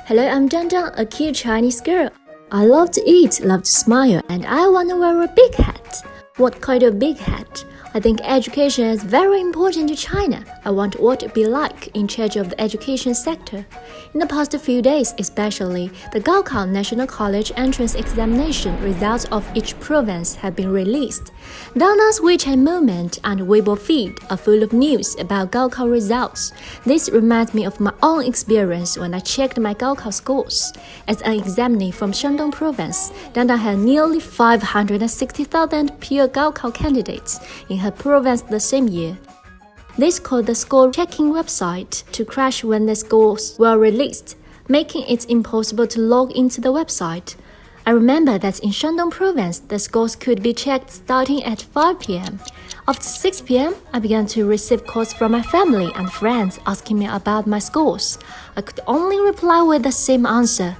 Hello, I'm Zhang, a cute Chinese girl. I love to eat, love to smile, and I want to wear a big hat. What kind of big hat? I think education is very important to China. I want what it be like in charge of the education sector. In the past few days, especially, the Gaokao National College entrance examination results of each province have been released. Dana's WeChat movement and Weibo feed are full of news about Gaokao results. This reminds me of my own experience when I checked my Gaokao scores. As an examinee from Shandong province, Dana had nearly 560,000 pure Gaokao candidates in her province the same year. This caused the score-checking website to crash when the scores were released, making it impossible to log into the website. I remember that in Shandong province, the scores could be checked starting at 5 p.m. After 6 p.m., I began to receive calls from my family and friends asking me about my scores. I could only reply with the same answer: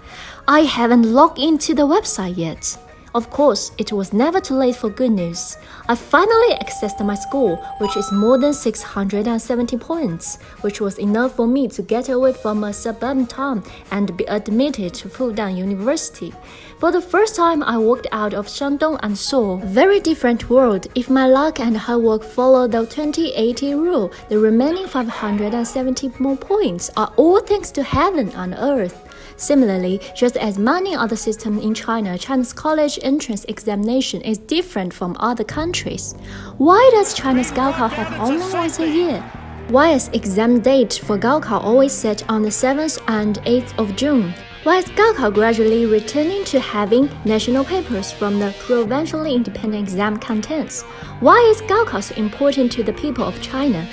I haven't logged into the website yet. Of course, it was never too late for good news. I finally accessed my score, which is more than 670 points, which was enough for me to get away from a suburban town and be admitted to Fudan University. For the first time, I walked out of Shandong and saw a very different world. If my luck and hard work follow the 2080 rule, the remaining 570 more points are all thanks to heaven and earth. Similarly, just as many other systems in China, China's college entrance examination is different from other countries. Why does China's Gaokao have only once a year? Why is exam date for Gaokao always set on the 7th and 8th of June? Why is Gaokao gradually returning to having national papers from the provincially independent exam contents? Why is Gaokao so important to the people of China?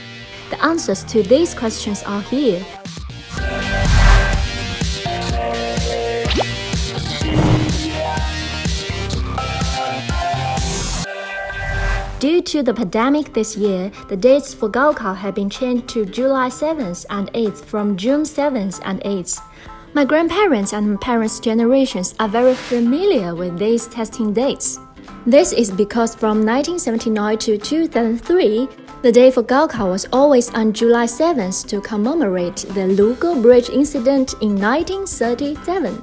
The answers to these questions are here. Due to the pandemic this year, the dates for Gaokao have been changed to July 7th and 8th from June 7th and 8th. My grandparents and my parents' generations are very familiar with these testing dates. This is because from 1979 to 2003, the day for Gaokao was always on July 7th to commemorate the Lugo Bridge incident in 1937.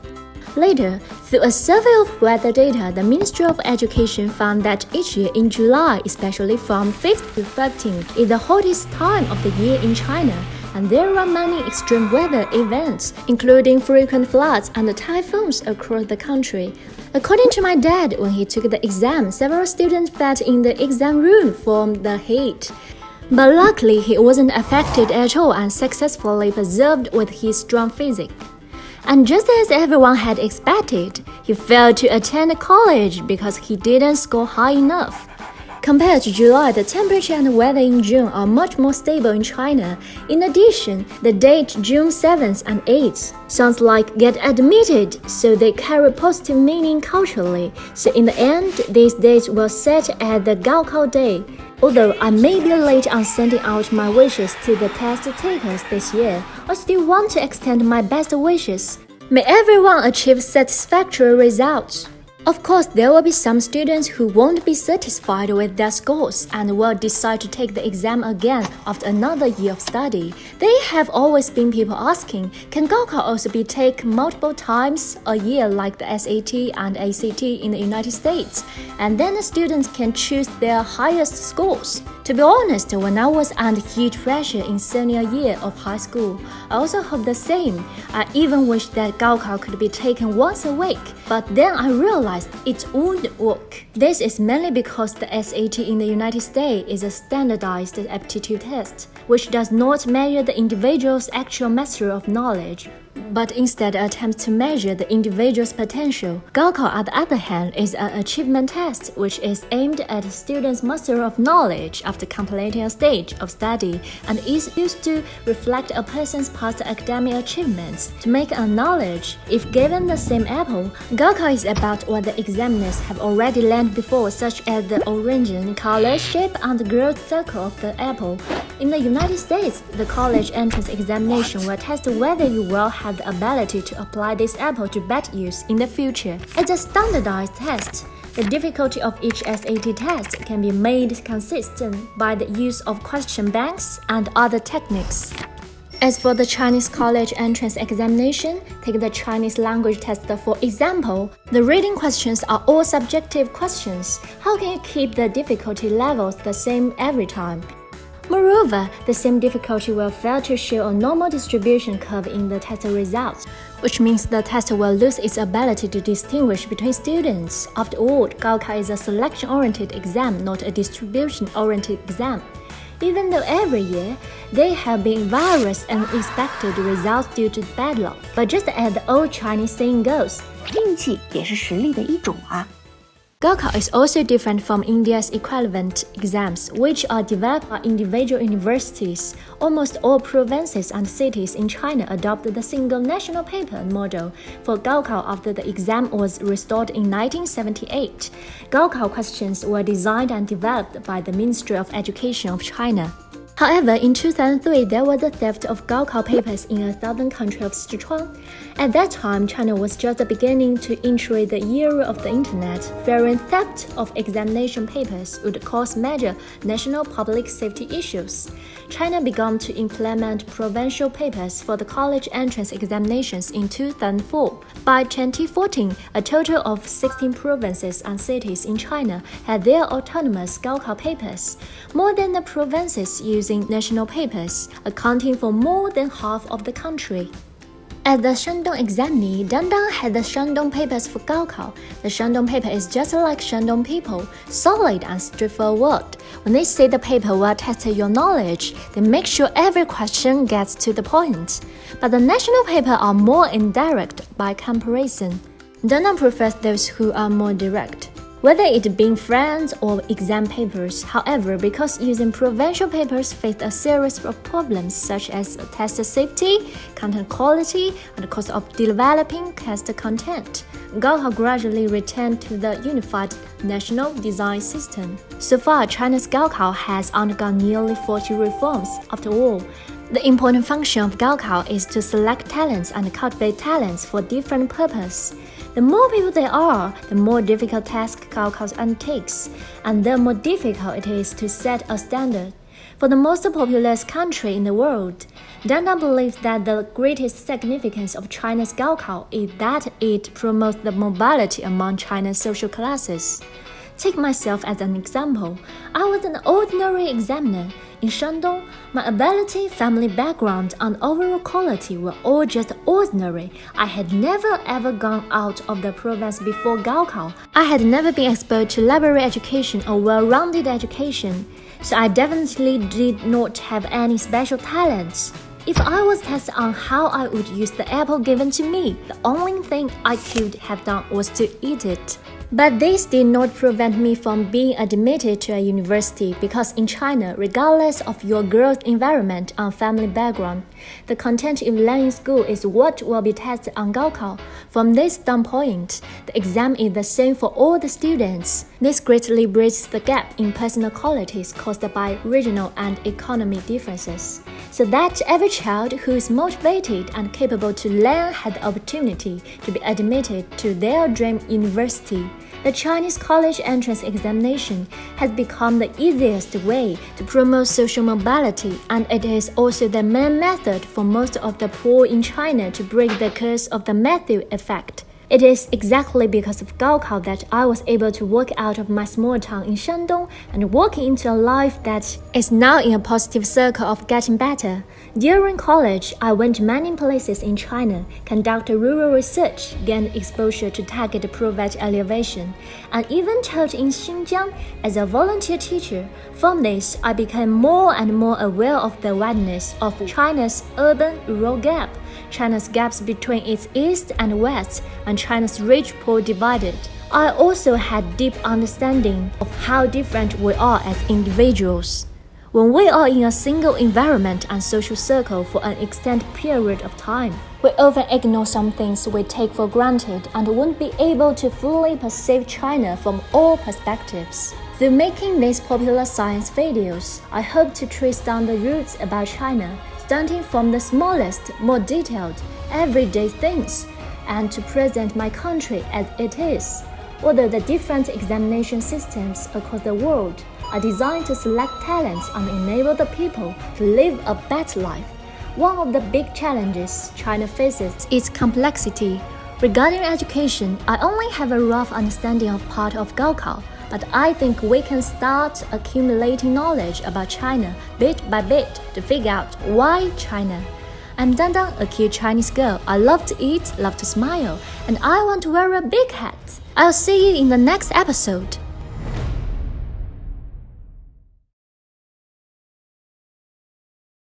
Later, through a survey of weather data, the Ministry of Education found that each year in July, especially from 5th to 13th, is the hottest time of the year in China, and there are many extreme weather events, including frequent floods and typhoons across the country. According to my dad, when he took the exam, several students fell in the exam room from the heat. But luckily, he wasn't affected at all and successfully preserved with his strong physique. And just as everyone had expected, he failed to attend college because he didn't score high enough. Compared to July, the temperature and weather in June are much more stable in China. In addition, the date June 7th and 8th sounds like get admitted, so they carry positive meaning culturally. So in the end, these dates were set at the Gaokao Day. Although I may be late on sending out my wishes to the test takers this year, I still want to extend my best wishes. May everyone achieve satisfactory results. Of course, there will be some students who won't be satisfied with their scores and will decide to take the exam again after another year of study. There have always been people asking, can Gaokao also be taken multiple times a year like the SAT and ACT in the United States, and then the students can choose their highest scores? To be honest, when I was under huge pressure in senior year of high school, I also hoped the same. I even wished that Gaokao could be taken once a week, but then I realized it wouldn't work. This is mainly because the SAT in the United States is a standardized aptitude test, which does not measure the individual's actual mastery of knowledge, but instead attempts to measure the individual's potential. Gaokao, on the other hand, is an achievement test which is aimed at a student's mastery of knowledge after completing a stage of study and is used to reflect a person's past academic achievements. To make a knowledge, if given the same apple, Gaokao is about what the examiners have already learned before, such as the origin, color, shape, and the growth cycle of the apple. In the United States, the college entrance examination will test whether you will have the ability to apply this apple to better use in the future. It's a standardized test. The difficulty of each SAT test can be made consistent by the use of question banks and other techniques. As for the Chinese college entrance examination, take the Chinese language test for example. The reading questions are all subjective questions. How can you keep the difficulty levels the same every time? Moreover, the same difficulty will fail to show a normal distribution curve in the test results, which means the test will lose its ability to distinguish between students. After all, Gaokao is a selection-oriented exam, not a distribution-oriented exam. Even though every year, there have been various unexpected results due to bad luck. But just as the old Chinese saying goes, 运气也是实力的一种啊。Gaokao is also different from India's equivalent exams, which are developed by individual universities. Almost all provinces and cities in China adopted the single national paper model for Gaokao after the exam was restored in 1978. Gaokao questions were designed and developed by the Ministry of Education of China. However, in 2003, there was a theft of Gaokao papers in a southern country of Sichuan. At that time, China was just beginning to enter the era of the internet, fearing theft of examination papers would cause major national public safety issues. China began to implement provincial papers for the college entrance examinations in 2004. By 2014, a total of 16 provinces and cities in China had their autonomous Gaokao papers, more than the provinces using national papers, accounting for more than half of the country. At the Shandong examinee, Dandang had the Shandong papers for Gaokao. The Shandong paper is just like Shandong people, solid and straightforward. When they say the paper will test your knowledge, they make sure every question gets to the point. But the national paper are more indirect by comparison. Dandang prefers those who are more direct, whether it being friends or exam papers. However, because using provincial papers faced a series of problems such as test safety, content quality, and the cost of developing test content, Gaokao gradually returned to the unified national design system. So far, China's Gaokao has undergone nearly 40 reforms. After all, the important function of Gaokao is to select talents and cultivate talents for different purposes. The more people there are, the more difficult task Gaokao undertakes, and the more difficult it is to set a standard. For the most populous country in the world, Dandang believes that the greatest significance of China's Gaokao is that it promotes the mobility among China's social classes. Take myself as an example. I was an ordinary examiner. In Shandong, my ability, family background, and overall quality were all just ordinary. I had never ever gone out of the province before Gaokao. I had never been exposed to library education or well-rounded education, so I definitely did not have any special talents. If I was tested on how I would use the apple given to me, the only thing I could have done was to eat it. But this did not prevent me from being admitted to a university because in China, regardless of your growth environment and family background, the content you learn in school is what will be tested on Gaokao. From this standpoint, the exam is the same for all the students. This greatly bridges the gap in personal qualities caused by regional and economic differences, so that every child who is motivated and capable to learn had the opportunity to be admitted to their dream university. The Chinese college entrance examination has become the easiest way to promote social mobility, and it is also the main method for most of the poor in China to break the curse of the Matthew effect. It is exactly because of Gaokao that I was able to walk out of my small town in Shandong and walk into a life that is now in a positive circle of getting better. During college, I went to many places in China, conducted rural research, gained exposure to target poverty alleviation, and even taught in Xinjiang as a volunteer teacher. From this, I became more and more aware of the wideness of China's urban-rural gap, China's gaps between its east and west, and China's rich-poor divided. I also had deep understanding of how different we are as individuals. When we are in a single environment and social circle for an extended period of time, we often ignore some things we take for granted and won't be able to fully perceive China from all perspectives. Through making these popular science videos, I hope to trace down the roots about China, starting from the smallest, more detailed, everyday things, and to present my country as it is. Although the different examination systems across the world are designed to select talents and enable the people to live a better life, One of the big challenges China faces is complexity. Regarding education, I only have a rough understanding of part of Gaokao, but I think we can start accumulating knowledge about China bit by bit to figure out why China. I'm Dandan, a cute Chinese girl. I love to eat, love to smile, and I want to wear a big hat. I'll see you in the next episode.